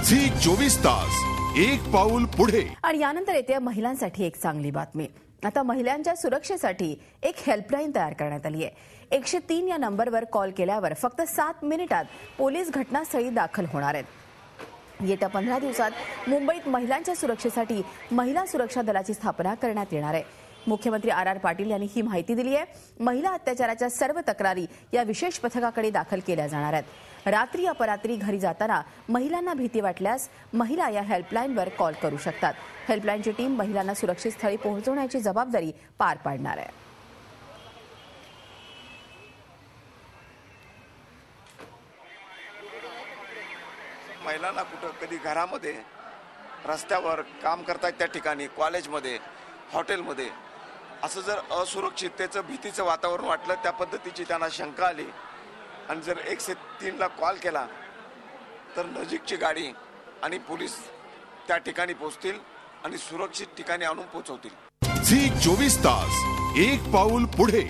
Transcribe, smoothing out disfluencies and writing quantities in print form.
Zee 24 तास एक पाऊल पुढे। आणि यानंतर येते महिलांसाठी एक चांगली बातमी। आता महिलांच्या सुरक्षेसाठी एक हेल्पलाईन तयार करण्यात आली आहे। 103 या नंबरवर कॉल केल्यावर फक्त 7 मिनिटात पोलीस घटनास्थळी दाखल होणार आहेत। येत्या 15 दिवसात मुंबईत महिलांच्या सुरक्षेसाठी महिला सुरक्षा दलाची स्थापना करण्यात येणार आहे। मुख्यमंत्री आर पाटील यांनी ही माहिती दिली आहे। महिला अत्याचाराच्या सर्व तक्रारी या विशेष पथकाकडे दाखल केल्या जाणार आहेत। रात्री अपरात्री घरी जाताना महिलांना भीती वाटल्यास महिला या हेल्पलाईनवर कॉल करू शकतात। हेल्पलाईनची टीम महिलांना सुरक्षित स्थळी पोहोचवण्याची जबाबदारी पार पाडणार आहे। महिलांना कुठं कधी घरामध्ये, रस्त्यावर काम करतात त्या ठिकाणी, कॉलेजमध्ये, हॉटेलमध्ये असं जर असुरक्षिततेचं भीतीचं वातावरण वाटलं, त्या पद्धतीची त्यांना शंका आली आणि जर 103 ला कॉल केला तर नजीकची गाडी आणि पोलीस त्या ठिकाणी पोहोचतील आणि सुरक्षित ठिकाणी आणून पोहोचवतील। झी 24 तास एक पाऊल पुढे।